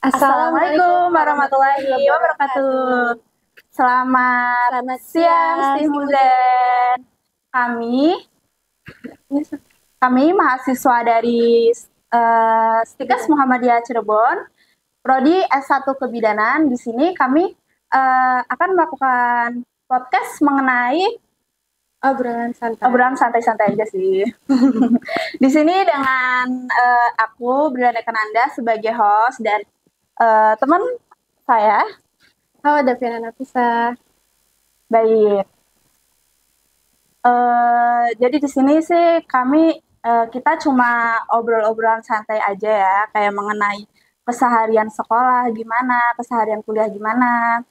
Assalamualaikum warahmatullahi wabarakatuh. Selamat siang, Stimulen. Kami mahasiswa dari Stikes Muhammadiyah Cirebon, Prodi S1 Kebidanan. Di sini kami akan melakukan podcast mengenai obrolan santai-santai aja sih. Di sini dengan aku Brenda Kananda sebagai host dan teman saya. Halo, Daviana Nafisa. Baik. Jadi di sini sih kita cuma obrol-obrolan santai aja ya, kayak mengenai keseharian sekolah gimana, keseharian kuliah gimana,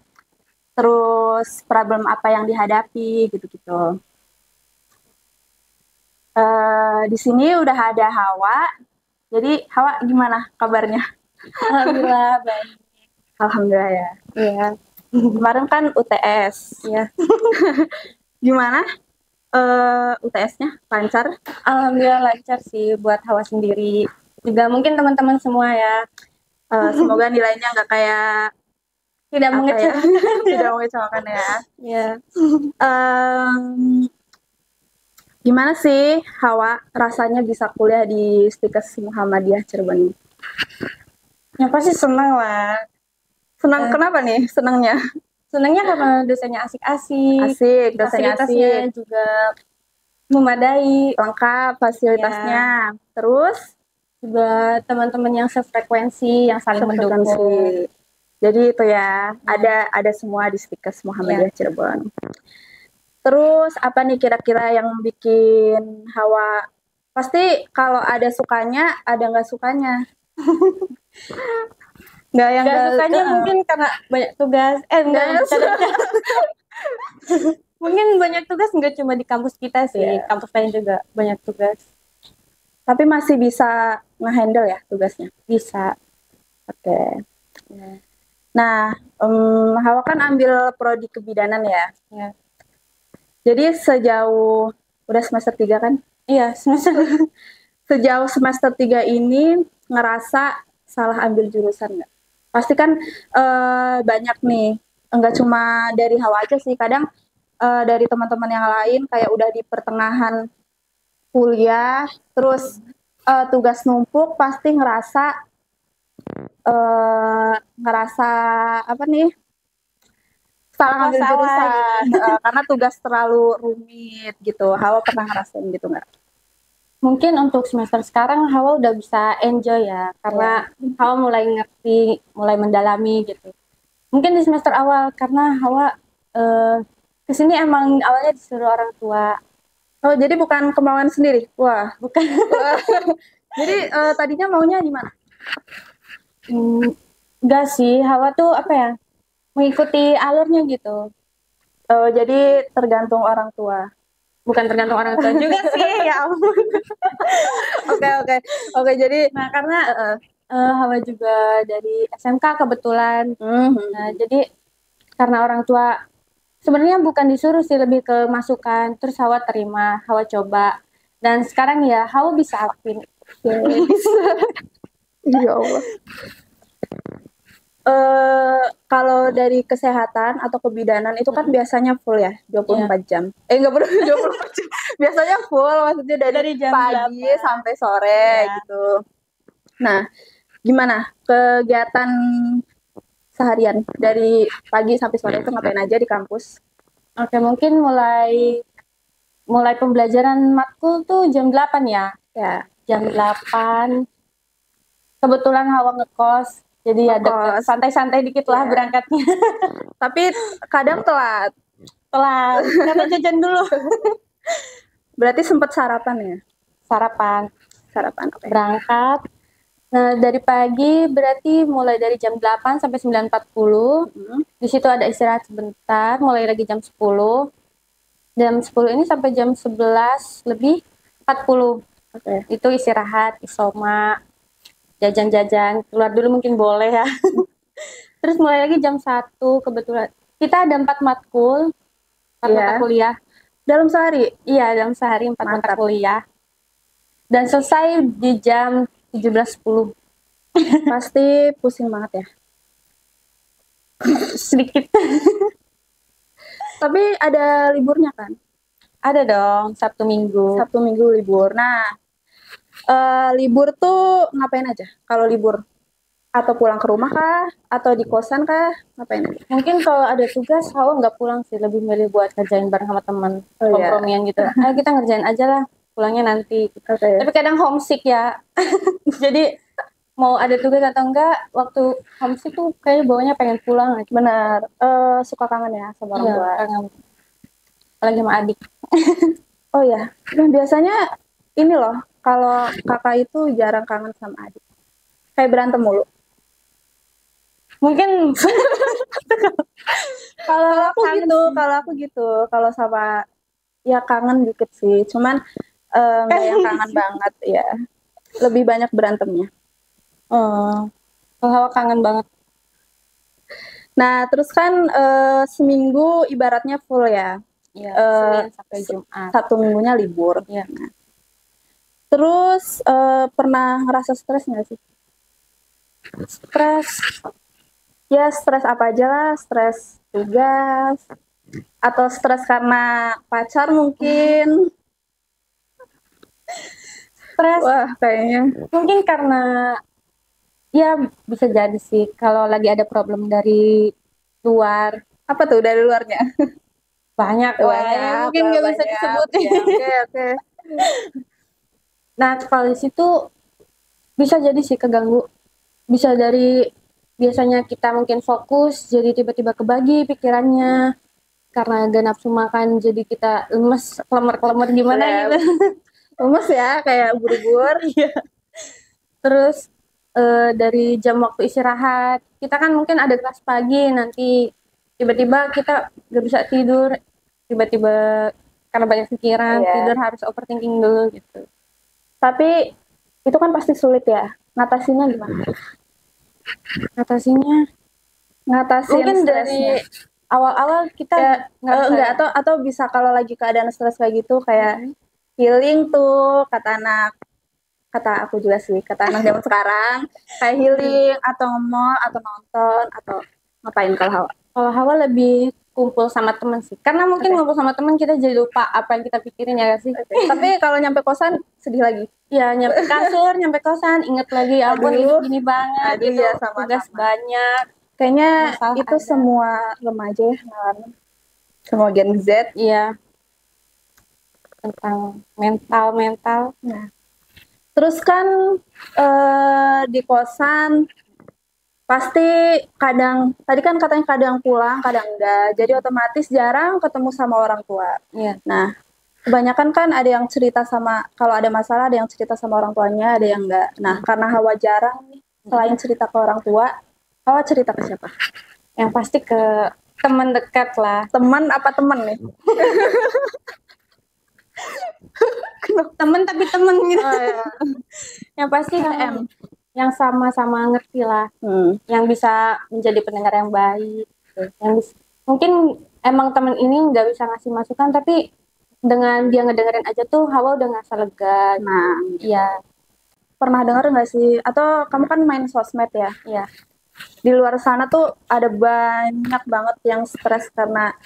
terus problem apa yang dihadapi gitu-gitu. Di sini udah ada Hawa. Jadi Hawa gimana kabarnya? Alhamdulillah baik. Alhamdulillah ya. Iya. Kemarin kan UTS. Iya. Gimana? UTS-nya lancar? Alhamdulillah lancar sih buat Hawa sendiri. Juga mungkin teman-teman semua ya. Semoga nilainya nggak kayak Tidak mengecewakan. Tidak mengecewakan ya. Iya. Gimana sih Hawa rasanya bisa kuliah di Stikes Muhammadiyah Cirebon? Yang pasti senang lah. Senang kenapa nih senangnya? Senangnya karena dosennya asik-asik. Asik, dosennya Fasilitasnya asik. juga memadai. Lengkap fasilitasnya. Ya. Terus juga teman-teman yang sefrekuensi, yang saling mendukung. Jadi itu ya, ada semua di Stikes Muhammadiyah Cirebon. Terus apa nih kira-kira yang bikin Hawa? Pasti kalau ada sukanya, ada nggak sukanya. Nggak sukanya mungkin karena banyak tugas. Mungkin banyak tugas nggak cuma di kampus kita sih, kampus lain juga banyak tugas. Tapi masih bisa nge-handle ya tugasnya? Bisa. Oke. Nah, Hawa kan ambil prodi kebidanan ya? Ya. Jadi udah semester 3 kan? Iya, Sejauh semester 3 ini ngerasa salah ambil jurusan nggak? Pasti kan banyak nih, enggak cuma dari Hawa aja sih, kadang dari teman-teman yang lain kayak udah di pertengahan kuliah, terus tugas numpuk, pasti ngerasa apa nih? Salah ambil jurusan karena tugas terlalu rumit gitu. Hawa pernah ngerasain gitu nggak? Mungkin untuk semester sekarang Hawa udah bisa enjoy ya, karena Hawa mulai ngerti, mulai mendalami gitu. Mungkin di semester awal karena Hawa kesini emang awalnya disuruh orang tua. Oh, jadi bukan kemauan sendiri? Wah, bukan. Jadi tadinya maunya di mana? Enggak sih, Hawa tuh apa ya, mengikuti alurnya gitu. Jadi tergantung orang tua. Bukan tergantung orang tua juga sih, ya ampun. Oke, jadi nah karena Hawa juga dari SMK kebetulan. Nah, jadi karena orang tua sebenarnya bukan disuruh sih, lebih ke masukan, terus Hawa terima, Hawa coba, dan sekarang ya Hawa bisa lakuin. Ya Allah. Kalau dari kesehatan atau kebidanan itu kan biasanya full ya, 24 jam. Enggak perlu 24 jam. Biasanya full, maksudnya dari jam pagi 8 sampai sore gitu. Nah, gimana kegiatan seharian dari pagi sampai sore itu ngapain aja di kampus? Oke, mungkin mulai pembelajaran matkul tuh jam 8 ya. Ya, jam 8. Kebetulan Hawa ngekos. Jadi ada santai-santai dikit lah berangkatnya. Tapi kadang telat. Karena jajan dulu. Berarti sempat sarapan ya? Sarapan. Okay. Berangkat. Nah, dari pagi berarti mulai dari jam 8 sampai 9.40. Di situ ada istirahat sebentar, mulai lagi jam 10. Jam 10 ini sampai jam 11 lebih 40. Itu istirahat, isoma, jajan-jajan, keluar dulu mungkin boleh ya. Terus mulai lagi jam 1, kebetulan kita ada 4 matkul, 4 mata kuliah. Dalam sehari? Iya, dalam sehari 4 mata kuliah. Dan selesai di jam 17.10. Pasti pusing banget ya. Sedikit. Tapi ada liburnya kan? Ada dong, Sabtu Minggu. Sabtu Minggu libur. Nah, libur tuh ngapain aja? Kalau libur atau pulang ke rumah kah? Atau di kosan kah? Ngapain aja? Mungkin kalau ada tugas, Hawa nggak pulang sih, lebih milih buat kerjain bareng sama teman, Oh, iya. kompromian gitu. Ayo kita ngerjain aja lah, pulangnya nanti. Oke. Tapi kadang homesick ya. Jadi mau ada tugas atau enggak, waktu homesick tuh kayaknya bawanya pengen pulang aja. Benar. Suka kangen ya sama orang Iya, tua. kangen. Apalagi sama adik. Oh ya. Nah, biasanya ini loh, kalau kakak itu jarang kangen sama adik. Kayak berantem mulu. Mungkin Kalau aku kangen gitu, sih. kalau aku gitu, kalau sama ya kangen dikit sih, cuman nggak yang kangen banget ya. Lebih banyak berantemnya. Kalau Hawa kangen banget. Nah, terus kan seminggu ibaratnya full ya. Iya, Eh, Senin sampai Jumat. Sabtu Minggunya libur. Iya. Nah, terus pernah ngerasa stres nggak sih? Stres. Ya stres apa aja lah, stres tugas, atau stres karena pacar mungkin. Stres. Wah, kayaknya. Mungkin karena ya bisa jadi sih kalau lagi ada problem dari luar. Apa tuh dari luarnya? Banyak, Banyak, mungkin nggak bisa banyak. disebut. Ya, oke, oke. Nah, kalau di situ bisa jadi sih keganggu. Bisa dari biasanya kita mungkin fokus, jadi tiba-tiba kebagi pikirannya. Karena gak nafsu makan, jadi kita lemes, klemer-klemer gimana Ya, gitu. lemes ya, kayak ubur-ubur. Iya. Terus dari jam waktu istirahat, kita kan mungkin ada kelas pagi, nanti tiba-tiba kita gak bisa tidur, tiba-tiba karena banyak pikiran, Iya. tidur harus overthinking dulu gitu. Tapi itu kan pasti sulit ya. Ngatasinya gimana? Atasinya Ngatasin mungkin stresnya. dari awal-awal kita Ya, ngerasa enggak atau bisa kalau lagi keadaan stres kayak gitu kayak healing tuh kata aku juga sih, kata anak zaman sekarang kayak healing atau nge-mall atau nonton atau ngapain kalau Hawa? kalau Hawa lebih kumpul sama teman sih, karena mungkin Oke. ngumpul sama teman kita jadi lupa apa yang kita pikirin ya gak sih. Tapi kalau nyampe kosan sedih lagi. Ya nyampe kasur, nyampe kosan, inget lagi, ya ampun Aduh. ini gini banget Aduh, gitu, ya, sama-sama. tugas banyak. Kayaknya Masalah itu ada. semua remaja ya ngalamin. Semua Gen Z. Iya, tentang mental. Nah, terus kan di kosan pasti kadang tadi kan katanya kadang pulang, kadang enggak. Jadi otomatis jarang ketemu sama orang tua. Iya. Nah, kebanyakan kan ada yang cerita sama kalau ada masalah ada yang cerita sama orang tuanya, ada yang enggak. Nah, karena Hawa jarang nih selain cerita ke orang tua, Hawa cerita ke siapa? Yang pasti ke teman dekat lah. Teman apa temen nih? Temen tapi temen gitu. Oh, iya. Yang pasti yang sama-sama ngerti lah. Yang bisa menjadi pendengar yang baik. Yang mungkin emang temen ini nggak bisa ngasih masukan, tapi dengan dia ngedengerin aja tuh Hawa udah ngerasa lega. Nah, Iya. pernah dengar nggak sih? Atau kamu kan main sosmed ya? Iya. Di luar sana tuh ada banyak banget yang stres karena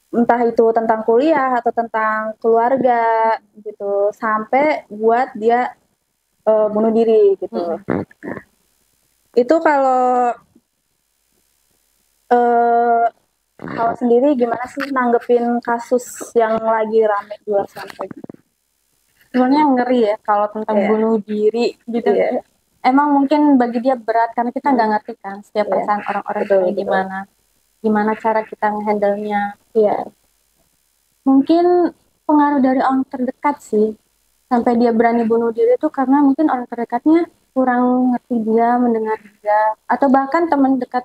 entah itu tentang kuliah atau tentang keluarga gitu, sampai buat dia bunuh diri gitu. Nah, itu kalau Hawa sendiri gimana sih nanggepin kasus yang lagi rame di luar sana? Sebenarnya ngeri ya kalau tentang Iya. bunuh diri gitu. Iya. Emang mungkin bagi dia berat karena kita nggak ngerti kan setiap Iya. perasaan orang-orang Betul, kayak betul. gimana cara kita nge-handle-nya. Iya. Mungkin pengaruh dari orang terdekat sih, sampai dia berani bunuh diri itu karena mungkin orang terdekatnya kurang ngerti dia, mendengar dia, atau bahkan teman dekat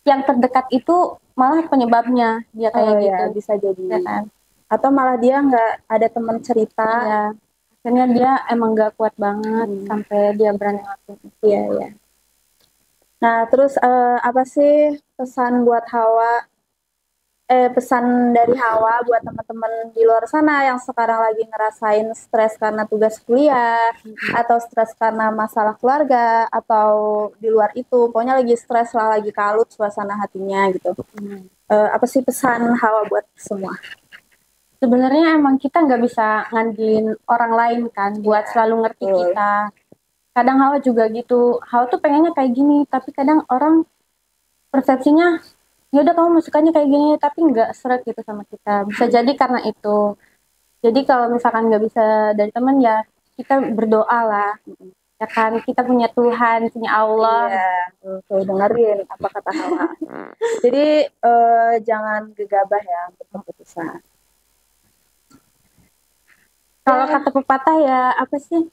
yang terdekat itu malah penyebabnya dia kayak Oh, gitu. ya, bisa jadi. Ya kan? Atau malah dia nggak ada teman cerita. Iya. Akhirnya dia emang gak kuat banget sampai dia berani ngelakuin itu. Iya, iya. Nah, terus apa sih pesan buat Hawa pesan dari Hawa buat teman-teman di luar sana yang sekarang lagi ngerasain stres karena tugas kuliah atau stres karena masalah keluarga atau di luar itu, pokoknya lagi stres lah, lagi kalut suasana hatinya gitu. Apa sih pesan Hawa buat semua? Sebenarnya emang kita nggak bisa ngandelin orang lain kan buat selalu ngerti kita. Kadang Hawa juga gitu. Hawa tuh pengennya kayak gini, tapi kadang orang persepsinya ya udah kamu masukannya kayak gini, tapi nggak seret gitu sama kita. Bisa jadi karena itu. Jadi kalau misalkan nggak bisa dari teman ya kita berdoa lah. Ya kan, kita punya Tuhan, punya Allah. Iya, tuh dengerin apa kata Hawa. Jadi jangan gegabah ya untuk keputusan. Kalau kata pepatah ya apa sih?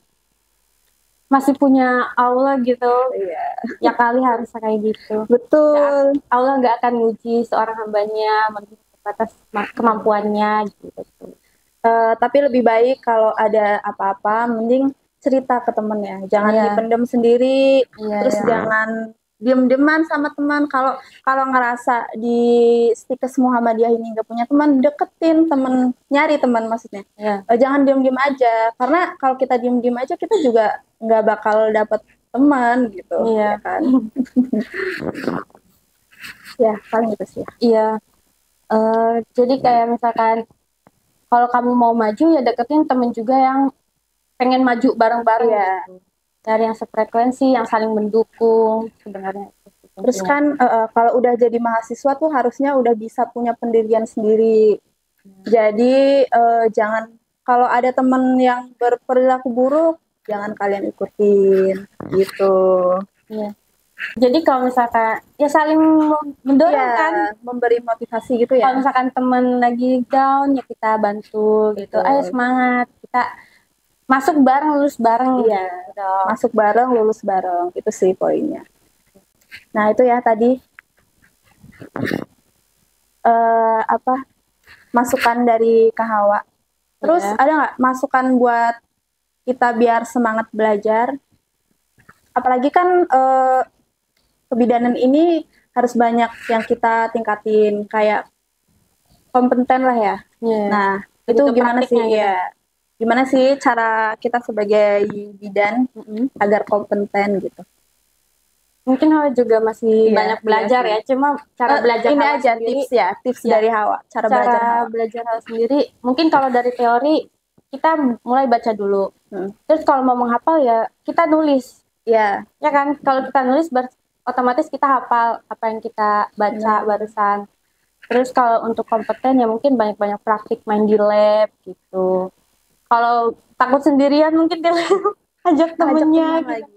Masih punya Allah gitu. Iya. Ya kali harus kayak gitu. Betul. Allah nggak akan nguji seorang hambanya melebihi batas kemampuannya gitu. Tapi lebih baik kalau ada apa-apa mending cerita ke temen ya, jangan dipendam sendiri. Terus jangan diem-deman sama teman. Kalau ngerasa di Stikes Muhammadiyah ini nggak punya teman, deketin temen, nyari teman maksudnya. Jangan diem-diem aja, karena kalau kita diem-diem aja kita juga nggak bakal dapet teman gitu, ya kan? Ya paling itu sih. Iya. Jadi kayak misalkan kalau kamu mau maju ya deketin temen juga yang pengen maju bareng-bareng gitu. Dari yang sefrekuensi, yang saling mendukung sebenarnya. Terus kan kalau udah jadi mahasiswa tuh harusnya udah bisa punya pendirian sendiri. Jadi jangan, kalau ada temen yang berperilaku buruk, jangan kalian ikutin gitu. Jadi kalau misalkan ya saling mendorong kan, memberi motivasi gitu ya. Kalau misalkan temen lagi down ya kita bantu gitu. Ayo semangat, kita masuk bareng, lulus bareng. Iya, masuk bareng, lulus bareng. Itu sih poinnya. Nah itu ya tadi masukan dari Kak Hawa. Terus ada nggak masukan buat kita biar semangat belajar? Apalagi kan kebidanan ini harus banyak yang kita tingkatin, kayak kompeten lah ya. Nah itu gimana sih ya? Gimana sih cara kita sebagai bidan agar kompeten gitu? Mungkin Hawa juga masih banyak belajar ya, cuma cara belajar ini Hawa aja sendiri, tips dari Hawa, cara belajar Hawa sendiri. Mungkin kalau dari teori kita mulai baca dulu, terus kalau mau menghafal ya kita nulis, ya kan. Kalau kita nulis otomatis kita hafal apa yang kita baca barusan. Terus kalau untuk kompeten ya mungkin banyak-banyak praktik, main di lab gitu. Kalau takut sendirian mungkin dia ajak temennya gitu.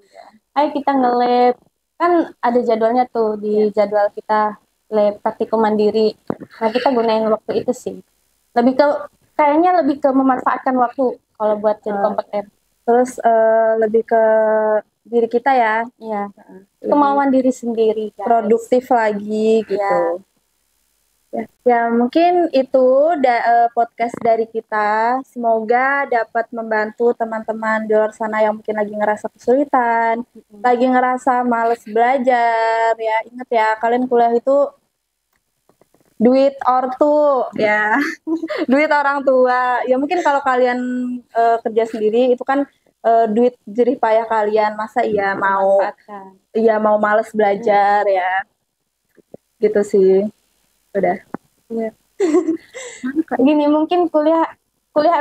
Ayo kita nge-lab, kan ada jadwalnya tuh di jadwal kita lab praktikum mandiri. Nah kita gunain waktu itu sih, kayaknya lebih ke memanfaatkan waktu kalau buat jadi kompeten. Terus lebih ke diri kita ya, kemauan diri sendiri, guys. Produktif lagi gitu. Ya mungkin itu podcast dari kita. Semoga dapat membantu teman-teman di luar sana yang mungkin lagi ngerasa kesulitan, lagi ngerasa males belajar. Ya ingat ya, kalian kuliah itu duit ortu ya, duit orang tua. Ya mungkin kalau kalian kerja sendiri itu kan duit jerih payah kalian. Masa mau males belajar ya, gitu sih. Udah. Gini, mungkin kuliah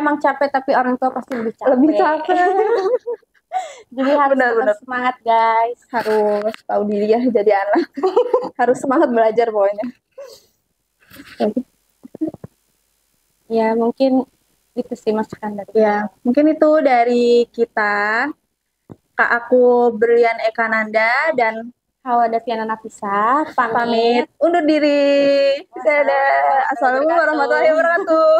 emang capek, tapi orang tua pasti lebih capek. Jadi harus semangat guys, harus tahu diri ya jadi anak. Harus semangat belajar pokoknya. Ya mungkin itu sih masukan dari mungkin itu dari kita. Kak aku Berlian Ekananda dan Hawa Daviana Nafisa pamit undur diri. Dadah. Assalamualaikum warahmatullahi wabarakatuh.